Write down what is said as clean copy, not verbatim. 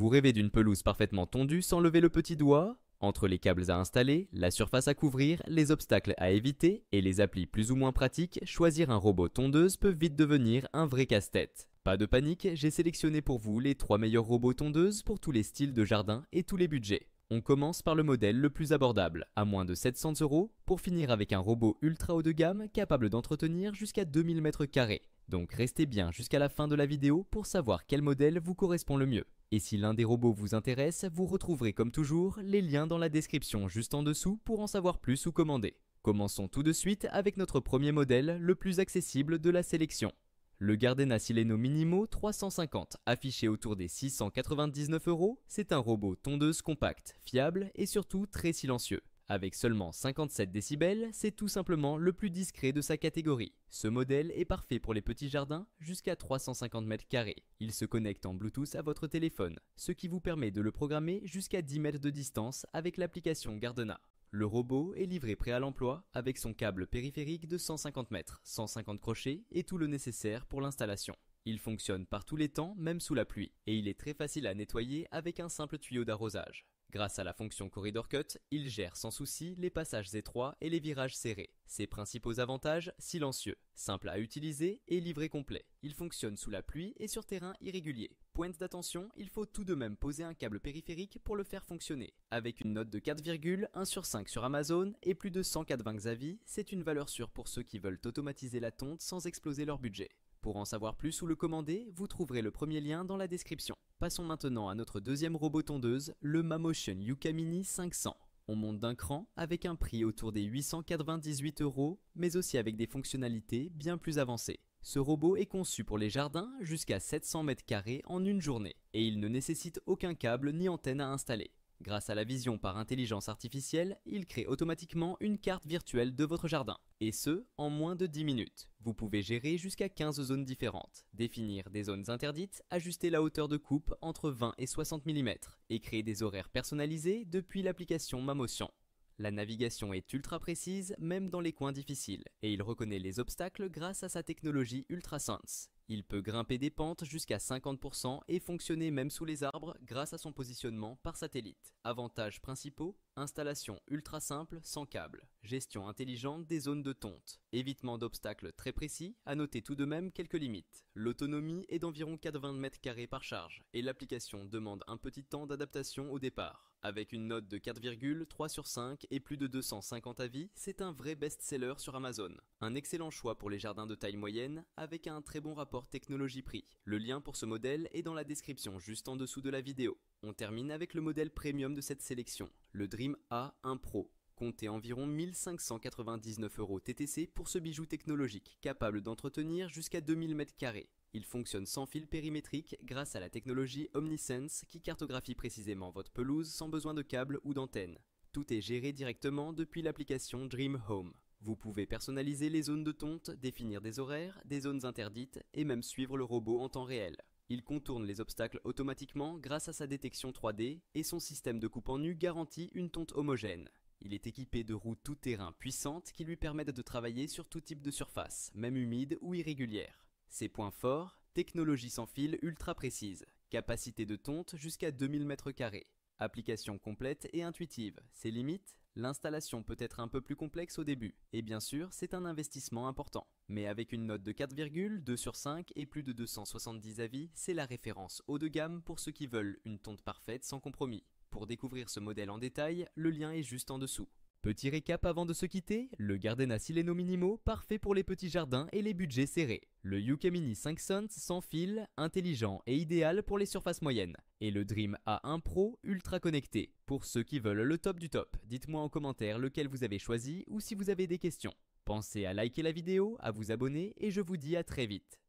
Vous rêvez d'une pelouse parfaitement tondue sans lever le petit doigt? Entre les câbles à installer, la surface à couvrir, les obstacles à éviter et les applis plus ou moins pratiques, choisir un robot tondeuse peut vite devenir un vrai casse-tête. Pas de panique, j'ai sélectionné pour vous les 3 meilleurs robots tondeuses pour tous les styles de jardin et tous les budgets. On commence par le modèle le plus abordable, à moins de 700 €, pour finir avec un robot ultra haut de gamme capable d'entretenir jusqu'à 2000 m². Donc restez bien jusqu'à la fin de la vidéo pour savoir quel modèle vous correspond le mieux. Et si l'un des robots vous intéresse, vous retrouverez comme toujours les liens dans la description juste en dessous pour en savoir plus ou commander. Commençons tout de suite avec notre premier modèle, le plus accessible de la sélection. Le Gardena Sileno Minimo 350, affiché autour des 699 €, c'est un robot tondeuse compact, fiable et surtout très silencieux. Avec seulement 57 décibels, c'est tout simplement le plus discret de sa catégorie. Ce modèle est parfait pour les petits jardins jusqu'à 350 m². Il se connecte en Bluetooth à votre téléphone, ce qui vous permet de le programmer jusqu'à 10 mètres de distance avec l'application Gardena. Le robot est livré prêt à l'emploi avec son câble périphérique de 150 mètres, 150 crochets et tout le nécessaire pour l'installation. Il fonctionne par tous les temps, même sous la pluie, et il est très facile à nettoyer avec un simple tuyau d'arrosage. Grâce à la fonction Corridor Cut, il gère sans souci les passages étroits et les virages serrés. Ses principaux avantages, silencieux, simple à utiliser et livré complet. Il fonctionne sous la pluie et sur terrain irrégulier. Pointe d'attention, il faut tout de même poser un câble périphérique pour le faire fonctionner. Avec une note de 4,1 sur 5 sur Amazon et plus de 180 avis, c'est une valeur sûre pour ceux qui veulent automatiser la tonte sans exploser leur budget. Pour en savoir plus ou le commander, vous trouverez le premier lien dans la description. Passons maintenant à notre deuxième robot tondeuse, le Mamotion Yuka Mini 500. On monte d'un cran avec un prix autour des 898 €, mais aussi avec des fonctionnalités bien plus avancées. Ce robot est conçu pour les jardins jusqu'à 700 m² en une journée, et il ne nécessite aucun câble ni antenne à installer. Grâce à la vision par intelligence artificielle, il crée automatiquement une carte virtuelle de votre jardin, et ce, en moins de 10 minutes. Vous pouvez gérer jusqu'à 15 zones différentes, définir des zones interdites, ajuster la hauteur de coupe entre 20 et 60 mm, et créer des horaires personnalisés depuis l'application Mamotion. La navigation est ultra précise, même dans les coins difficiles, et il reconnaît les obstacles grâce à sa technologie Ultrasense. Il peut grimper des pentes jusqu'à 50% et fonctionner même sous les arbres grâce à son positionnement par satellite. Avantages principaux: installation ultra simple sans câble, gestion intelligente des zones de tonte, évitement d'obstacles très précis, à noter tout de même quelques limites. L'autonomie est d'environ 80 m² par charge et l'application demande un petit temps d'adaptation au départ. Avec une note de 4,3 sur 5 et plus de 250 avis, c'est un vrai best-seller sur Amazon. Un excellent choix pour les jardins de taille moyenne avec un très bon rapport technologie-prix. Le lien pour ce modèle est dans la description juste en dessous de la vidéo. On termine avec le modèle premium de cette sélection, le Dream A1 Pro. Comptez environ 1599 € TTC pour ce bijou technologique, capable d'entretenir jusqu'à 2000 m². Il fonctionne sans fil périmétrique grâce à la technologie OmniSense qui cartographie précisément votre pelouse sans besoin de câble ou d'antenne. Tout est géré directement depuis l'application Dream Home. Vous pouvez personnaliser les zones de tonte, définir des horaires, des zones interdites et même suivre le robot en temps réel. Il contourne les obstacles automatiquement grâce à sa détection 3D et son système de coupe en nu garantit une tonte homogène. Il est équipé de roues tout-terrain puissantes qui lui permettent de travailler sur tout type de surface, même humide ou irrégulière. Ses points forts: technologie sans fil ultra précise, capacité de tonte jusqu'à 2000 m², application complète et intuitive. Ses limites: l'installation peut être un peu plus complexe au début, et bien sûr c'est un investissement important. Mais avec une note de 4,2 sur 5 et plus de 270 avis, c'est la référence haut de gamme pour ceux qui veulent une tonte parfaite sans compromis. Pour découvrir ce modèle en détail, le lien est juste en dessous. Petit récap avant de se quitter, le Gardena Sileno Minimo, parfait pour les petits jardins et les budgets serrés. Le Yuka Mini 500 sans fil, intelligent et idéal pour les surfaces moyennes. Et le Dream A1 Pro ultra connecté, pour ceux qui veulent le top du top. Dites-moi en commentaire lequel vous avez choisi ou si vous avez des questions. Pensez à liker la vidéo, à vous abonner et je vous dis à très vite.